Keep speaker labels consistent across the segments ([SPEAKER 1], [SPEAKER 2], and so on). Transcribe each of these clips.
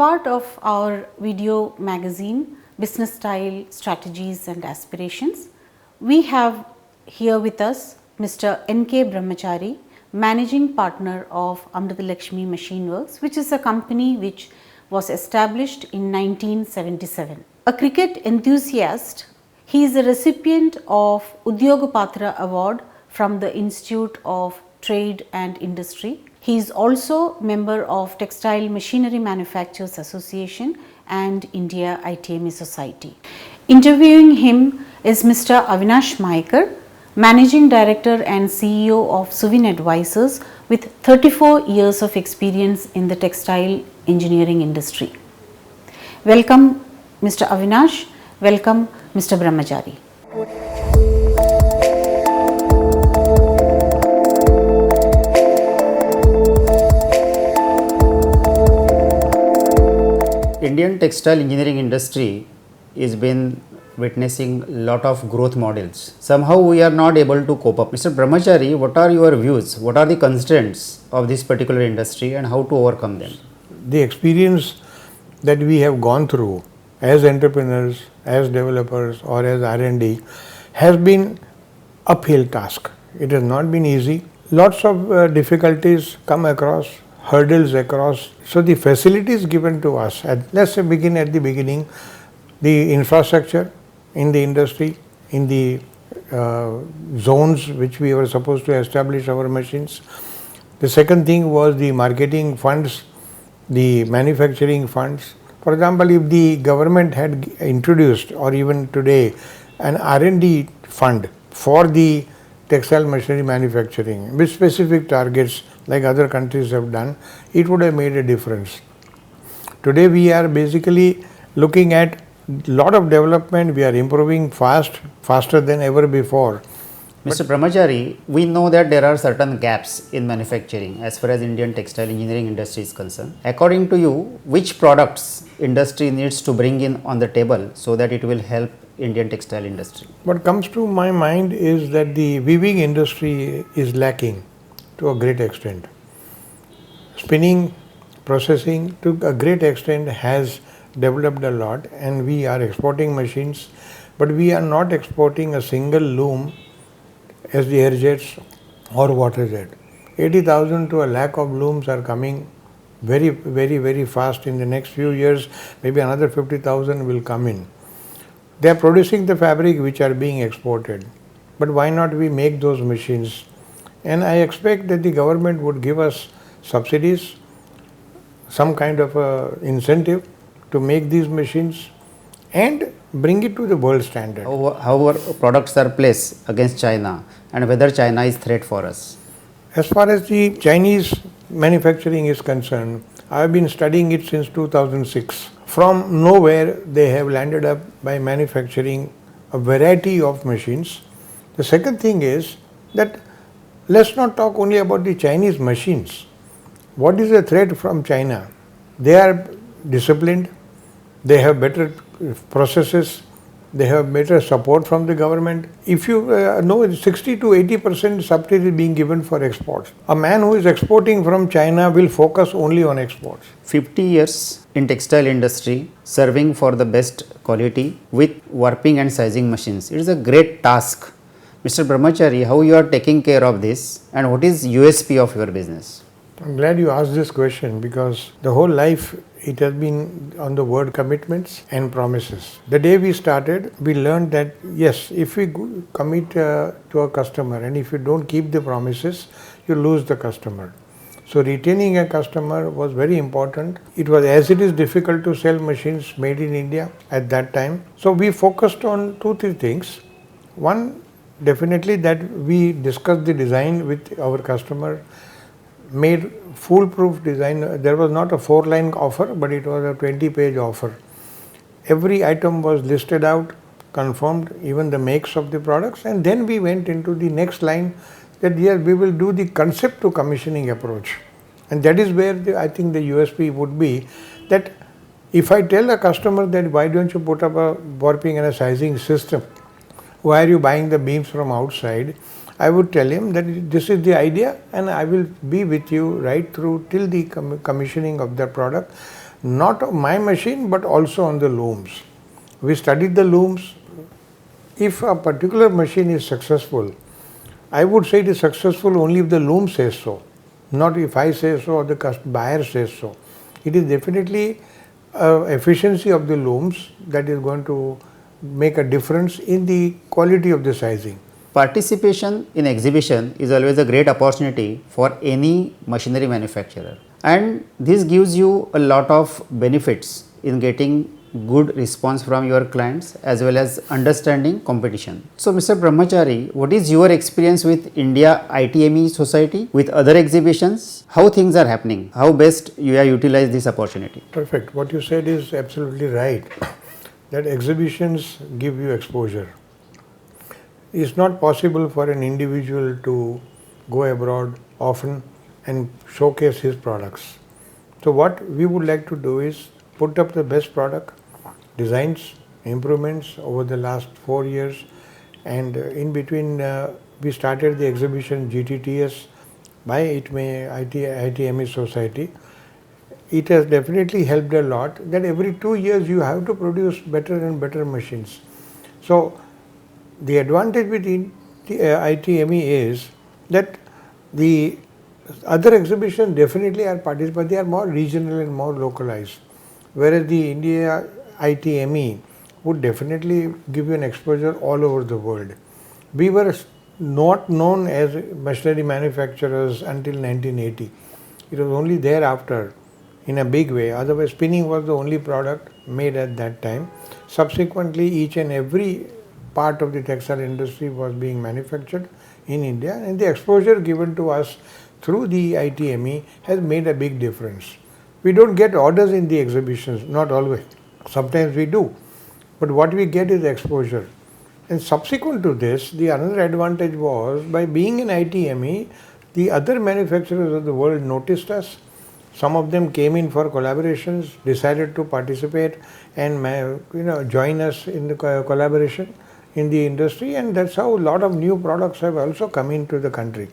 [SPEAKER 1] part of our video magazine, Business Style, Strategies and Aspirations, we have here with us Mr. N.K. Brahmachari, Managing Partner of Amritalakshmi Machine Works, which is a company which was established in 1977. A cricket enthusiast, he is a recipient of Udyogapatra Award from the Institute of Trade and Industry. He is also member of Textile Machinery Manufacturers Association and India ITME Society. Interviewing him is Mr. Avinash Maikar, Managing Director and CEO of Suvin Advisors with 34 years of experience in the textile engineering industry. Welcome Mr. Avinash, welcome Mr. Brahmachari.
[SPEAKER 2] Indian textile engineering industry is been witnessing lot of growth models. Somehow we are not able to cope up. Mr. Brahmachari, what are your views? What are the constraints of this particular industry and how to overcome them?
[SPEAKER 3] The experience that we have gone through as entrepreneurs, as developers or as R&D has been uphill task. It has not been easy. Lots of difficulties come across, hurdles across. So the facilities given to us, let's say begin at the beginning, the infrastructure in the industry, in the zones which we were supposed to establish our machines. The second thing was the marketing funds, the manufacturing funds. For example, if the government had introduced or even today an R&D fund for the textile machinery manufacturing with specific targets like other countries have done, it would have made a difference. Today we are basically looking at lot of development. We are improving faster than ever before.
[SPEAKER 2] Mr. Brahmachari, we know that there are certain gaps in manufacturing as far as Indian textile engineering industry is concerned. According to you, which products industry needs to bring in on the table so that it will help Indian textile industry?
[SPEAKER 3] What comes to my mind is that the weaving industry is lacking to a great extent. Spinning, processing to a great extent has developed a lot, and we are exporting machines, but we are not exporting a single loom as the air jets or water jet. 80,000 to a lakh of looms are coming very fast. In the next few years, maybe another 50,000 will come in. They are producing the fabric which are being exported, but why not we make those machines? And I expect that the government would give us subsidies, some kind of a incentive to make these machines and bring it to the world standard.
[SPEAKER 2] How our products are placed against China and whether China is threat for us?
[SPEAKER 3] As far as the Chinese manufacturing is concerned, I have been studying it since 2006. From nowhere they have landed up by manufacturing a variety of machines. The second thing is that let's not talk only about the Chinese machines. What is the threat from China? They are disciplined, they have better processes, they have better support from the government. If you know, 60 to 80% subsidy is being given for exports. A man who is exporting from China will focus only on exports.
[SPEAKER 2] 50 years in textile industry, serving for the best quality with warping and sizing machines. It is a great task. Mr. Brahmachari, how you are taking care of this and what is USP of your business?
[SPEAKER 3] I'm glad you asked this question because the whole life it has been on the word commitments and promises. The day we started, we learned that yes, if we commit to a customer and if you don't keep the promises, you lose the customer. So retaining a customer was very important. It was as it is difficult to sell machines made in India at that time. So we focused on 2-3 things. One, definitely that we discussed the design with our customer, made foolproof design. There was not a 4-line offer, but it was a 20-page offer. Every item was listed out, confirmed, even the makes of the products, and then we went into the next line that here we will do the concept to commissioning approach. And that is where I think the USP would be that if I tell a customer that why don't you put up a warping and a sizing system, why are you buying the beams from outside? I would tell him that this is the idea and I will be with you right through till the commissioning of the product. not on my machine but also on the looms. We studied the looms. If a particular machine is successful, I would say it is successful only if the loom says so, not if I say so or the buyer says so. It is definitely efficiency of the looms that is going to make a difference in the quality of the sizing.
[SPEAKER 2] Participation in exhibition is always a great opportunity for any machinery manufacturer, and this gives you a lot of benefits in getting good response from your clients as well as understanding competition. So Mr. Brahmachari, what is your experience with India ITME Society, with other exhibitions? How things are happening? How best you have utilized this opportunity?
[SPEAKER 3] Perfect. What you said is absolutely right. That exhibitions give you exposure. It's not possible for an individual to go abroad often and showcase his products. So what we would like to do is put up the best product, designs, improvements over the last 4 years, and in between we started the exhibition GTTS by ITME Society. It has definitely helped a lot that every 2 years you have to produce better and better machines. So the advantage with ITME is that the other exhibitions definitely are participating, but they are more regional and more localized. Whereas the India ITME would definitely give you an exposure all over the world. We were not known as machinery manufacturers until 1980. It was only thereafter in a big way. Otherwise, spinning was the only product made at that time. Subsequently, each and every part of the textile industry was being manufactured in India, and the exposure given to us through the ITME has made a big difference. We don't get orders in the exhibitions, not always. Sometimes we do, but what we get is exposure. And subsequent to this, the another advantage was by being in ITME, the other manufacturers of the world noticed us. Some of them came in for collaborations, decided to participate and join us in the collaboration in the industry, and that's how a lot of new products have also come into the country.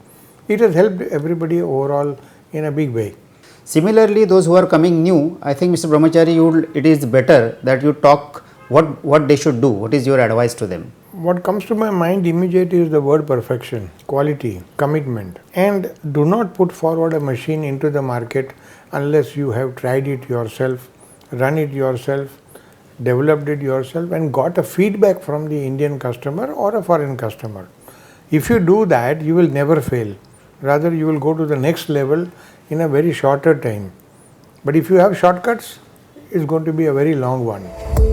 [SPEAKER 3] It has helped everybody overall in a big way.
[SPEAKER 2] Similarly, those who are coming new, I think Mr. Brahmachari, it is better that you talk what they should do. What is your advice to them?
[SPEAKER 3] What comes to my mind immediately is the word perfection, quality, commitment, and do not put forward a machine into the market unless you have tried it yourself, run it yourself, developed it yourself, and got a feedback from the Indian customer or a foreign customer. If you do that, you will never fail. Rather, you will go to the next level in a very shorter time. But if you have shortcuts, it's going to be a very long one.